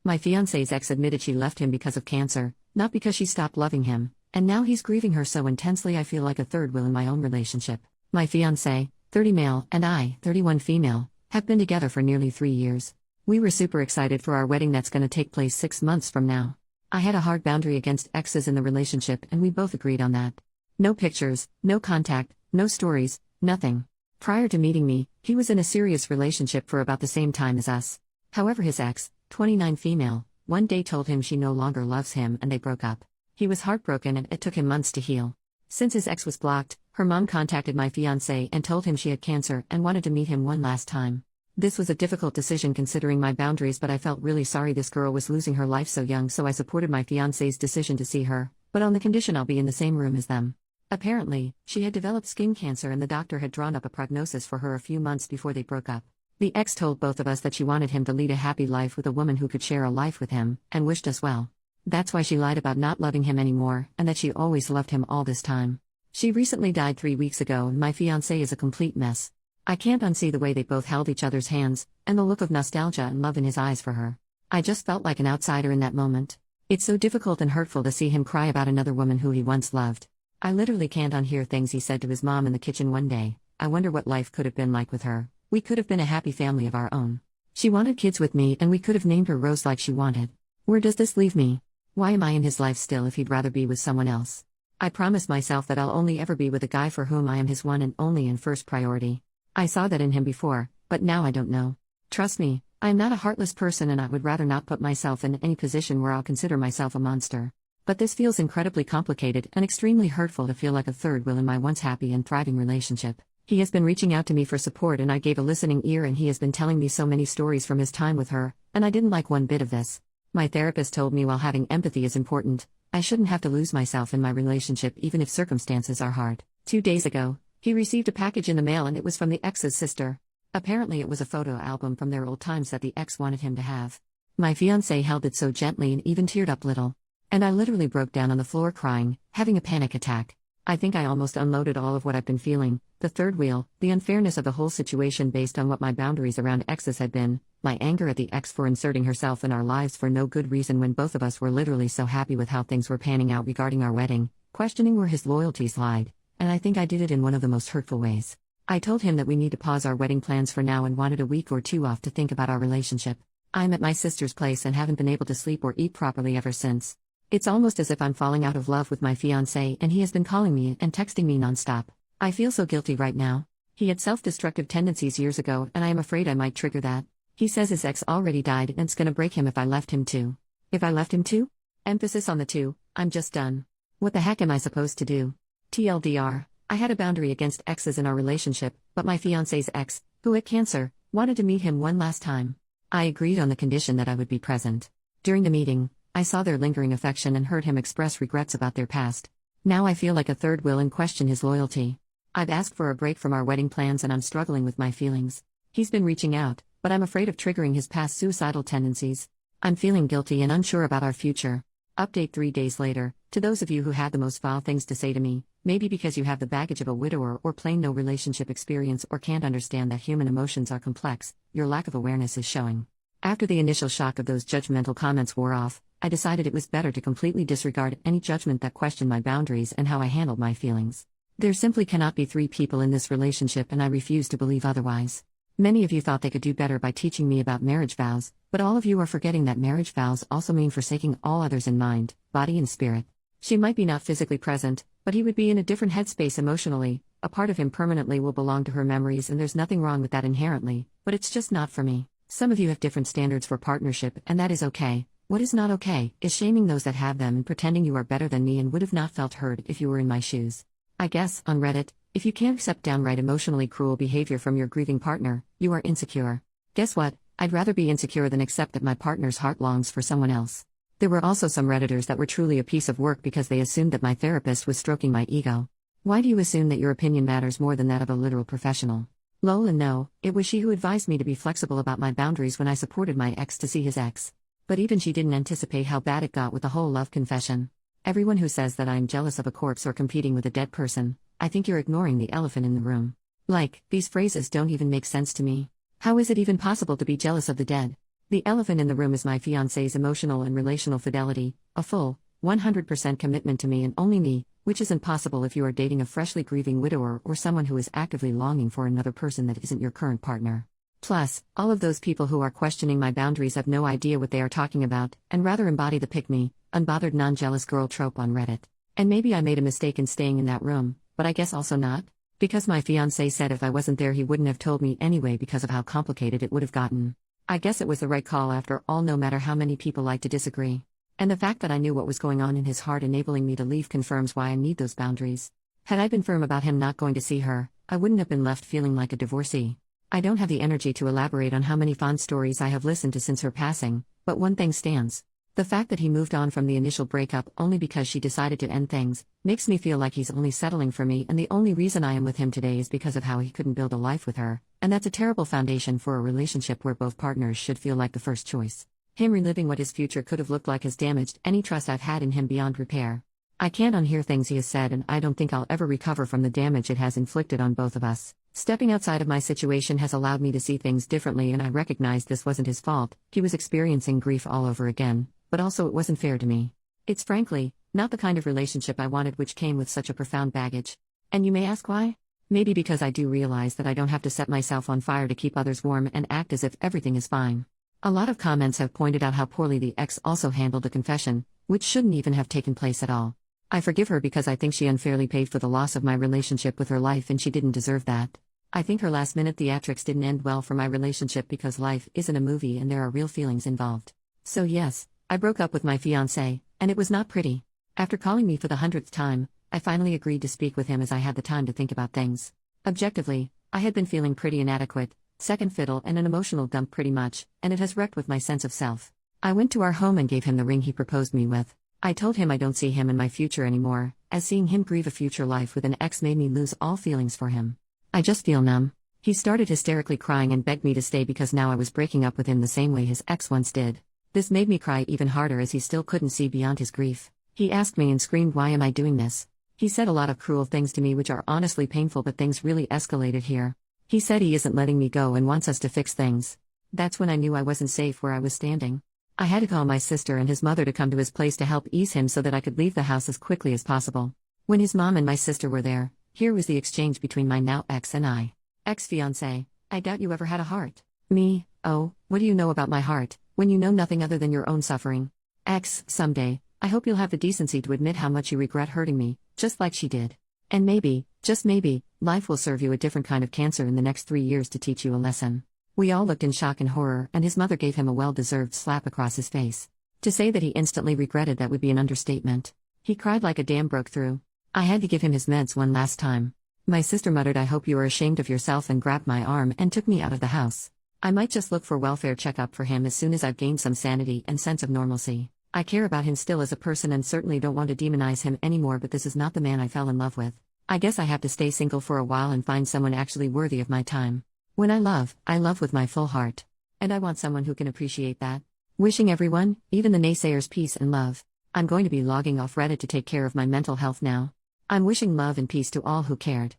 My fiancé's ex admitted she left him because of cancer, not because she stopped loving him, and now he's grieving her so intensely I feel like a third wheel in my own relationship. My fiancé, 30 male, and I, 31 female, have been together for nearly 3 years. We were super excited for our wedding that's gonna take place 6 months from now. I had a hard boundary against exes in the relationship and we both agreed on that. No pictures, no contact, no stories, nothing. Prior to meeting me, he was in a serious relationship for about the same time as us. However, his ex, 29 female, one day told him she no longer loves him and they broke up. He was heartbroken and it took him months to heal. Since his ex was blocked, her mom contacted my fiancé and told him she had cancer and wanted to meet him one last time. This was a difficult decision considering my boundaries, but I felt really sorry this girl was losing her life so young, so I supported my fiancé's decision to see her, but on the condition I'll be in the same room as them. Apparently, she had developed skin cancer and the doctor had drawn up a prognosis for her a few months before they broke up. The ex told both of us that she wanted him to lead a happy life with a woman who could share a life with him, and wished us well. That's why she lied about not loving him anymore, and that she always loved him all this time. She recently died 3 weeks ago and my fiancé is a complete mess. I can't unsee the way they both held each other's hands, and the look of nostalgia and love in his eyes for her. I just felt like an outsider in that moment. It's so difficult and hurtful to see him cry about another woman who he once loved. I literally can't unhear things he said to his mom in the kitchen one day. I wonder what life could have been like with her. We could have been a happy family of our own. She wanted kids with me and we could have named her Rose like she wanted. Where does this leave me? Why am I in his life still if he'd rather be with someone else? I promised myself that I'll only ever be with a guy for whom I am his one and only and first priority. I saw that in him before, but now I don't know. Trust me, I am not a heartless person and I would rather not put myself in any position where I'll consider myself a monster. But this feels incredibly complicated and extremely hurtful to feel like a third wheel in my once happy and thriving relationship. He has been reaching out to me for support and I gave a listening ear, and he has been telling me so many stories from his time with her, and I didn't like one bit of this. My therapist told me while having empathy is important, I shouldn't have to lose myself in my relationship even if circumstances are hard. 2 days ago, he received a package in the mail and it was from the ex's sister. Apparently it was a photo album from their old times that the ex wanted him to have. My fiancé held it so gently and even teared up little. And I literally broke down on the floor crying, having a panic attack. I think I almost unloaded all of what I've been feeling, the third wheel, the unfairness of the whole situation based on what my boundaries around exes had been, my anger at the ex for inserting herself in our lives for no good reason when both of us were literally so happy with how things were panning out regarding our wedding, questioning where his loyalties lied. And I think I did it in one of the most hurtful ways. I told him that we need to pause our wedding plans for now and wanted a week or 2 off to think about our relationship. I'm at my sister's place and haven't been able to sleep or eat properly ever since. It's almost as if I'm falling out of love with my fiancé and he has been calling me and texting me nonstop. I feel so guilty right now. He had self-destructive tendencies years ago and I am afraid I might trigger that. He says his ex already died and it's gonna break him if I left him too. If I left him too? Emphasis on the two, I'm just done. What the heck am I supposed to do? TLDR, I had a boundary against exes in our relationship, but my fiancé's ex, who had cancer, wanted to meet him one last time. I agreed on the condition that I would be present. During the meeting, I saw their lingering affection and heard him express regrets about their past. Now I feel like a third wheel and question his loyalty. I've asked for a break from our wedding plans and I'm struggling with my feelings. He's been reaching out, but I'm afraid of triggering his past suicidal tendencies. I'm feeling guilty and unsure about our future. Update 3 days later, to those of you who had the most foul things to say to me, maybe because you have the baggage of a widower or plain no relationship experience or can't understand that human emotions are complex, your lack of awareness is showing. After the initial shock of those judgmental comments wore off, I decided it was better to completely disregard any judgment that questioned my boundaries and how I handled my feelings. There simply cannot be 3 people in this relationship and I refuse to believe otherwise. Many of you thought they could do better by teaching me about marriage vows, but all of you are forgetting that marriage vows also mean forsaking all others in mind, body and spirit. She might be not physically present, but he would be in a different headspace emotionally. A part of him permanently will belong to her memories and there's nothing wrong with that inherently, but it's just not for me. Some of you have different standards for partnership and that is okay. What is not okay is shaming those that have them and pretending you are better than me and would have not felt heard if you were in my shoes. I guess, on Reddit, if you can't accept downright emotionally cruel behavior from your grieving partner, you are insecure. Guess what? I'd rather be insecure than accept that my partner's heart longs for someone else. There were also some Redditors that were truly a piece of work because they assumed that my therapist was stroking my ego. Why do you assume that your opinion matters more than that of a literal professional? Lol, and no, it was she who advised me to be flexible about my boundaries when I supported my ex to see his ex. But even she didn't anticipate how bad it got with the whole love confession. Everyone who says that I am jealous of a corpse or competing with a dead person, I think you're ignoring the elephant in the room. Like, these phrases don't even make sense to me. How is it even possible to be jealous of the dead? The elephant in the room is my fiancé's emotional and relational fidelity, a full, 100% commitment to me and only me, which isn't possible if you are dating a freshly grieving widower or someone who is actively longing for another person that isn't your current partner. Plus, all of those people who are questioning my boundaries have no idea what they are talking about, and rather embody the pick-me, unbothered non-jealous girl trope on Reddit. And maybe I made a mistake in staying in that room, but I guess also not. Because my fiancé said if I wasn't there he wouldn't have told me anyway because of how complicated it would have gotten. I guess it was the right call after all, no matter how many people like to disagree. And the fact that I knew what was going on in his heart enabling me to leave confirms why I need those boundaries. Had I been firm about him not going to see her, I wouldn't have been left feeling like a divorcee. I don't have the energy to elaborate on how many fond stories I have listened to since her passing, but one thing stands. The fact that he moved on from the initial breakup only because she decided to end things, makes me feel like he's only settling for me, and the only reason I am with him today is because of how he couldn't build a life with her, and that's a terrible foundation for a relationship where both partners should feel like the first choice. Him reliving what his future could have looked like has damaged any trust I've had in him beyond repair. I can't unhear things he has said, and I don't think I'll ever recover from the damage it has inflicted on both of us. Stepping outside of my situation has allowed me to see things differently, and I recognize this wasn't his fault. He was experiencing grief all over again, but also it wasn't fair to me. It's frankly not the kind of relationship I wanted, which came with such a profound baggage. And you may ask why? Maybe because I do realize that I don't have to set myself on fire to keep others warm and act as if everything is fine. A lot of comments have pointed out how poorly the ex also handled a confession, which shouldn't even have taken place at all. I forgive her because I think she unfairly paid for the loss of my relationship with her life, and she didn't deserve that. I think her last-minute theatrics didn't end well for my relationship because life isn't a movie and there are real feelings involved. So yes, I broke up with my fiancé, and it was not pretty. After calling me for the 100th time, I finally agreed to speak with him as I had the time to think about things. Objectively, I had been feeling pretty inadequate, second fiddle and an emotional dump pretty much, and it has wrecked with my sense of self. I went to our home and gave him the ring he proposed me with. I told him I don't see him in my future anymore, as seeing him grieve a future life with an ex made me lose all feelings for him. I just feel numb. He started hysterically crying and begged me to stay because now I was breaking up with him the same way his ex once did. This made me cry even harder as he still couldn't see beyond his grief. He asked me and screamed, "Why am I doing this?" He said a lot of cruel things to me which are honestly painful, but things really escalated here. He said he isn't letting me go and wants us to fix things. That's when I knew I wasn't safe where I was standing. I had to call my sister and his mother to come to his place to help ease him so that I could leave the house as quickly as possible. When his mom and my sister were there, here was the exchange between my now ex and I. Ex-fiancé: I doubt you ever had a heart. Me: oh, what do you know about my heart, when you know nothing other than your own suffering? Ex: someday, I hope you'll have the decency to admit how much you regret hurting me, just like she did. And maybe, just maybe, life will serve you a different kind of cancer in the next 3 years to teach you a lesson. We all looked in shock and horror, and his mother gave him a well-deserved slap across his face. To say that he instantly regretted that would be an understatement. He cried like a dam broke through. I had to give him his meds one last time. My sister muttered, "I hope you are ashamed of yourself," and grabbed my arm and took me out of the house. I might just look for welfare checkup for him as soon as I've gained some sanity and sense of normalcy. I care about him still as a person and certainly don't want to demonize him anymore, but this is not the man I fell in love with. I guess I have to stay single for a while and find someone actually worthy of my time. When I love with my full heart. And I want someone who can appreciate that. Wishing everyone, even the naysayers, peace and love. I'm going to be logging off Reddit to take care of my mental health now. I'm wishing love and peace to all who cared.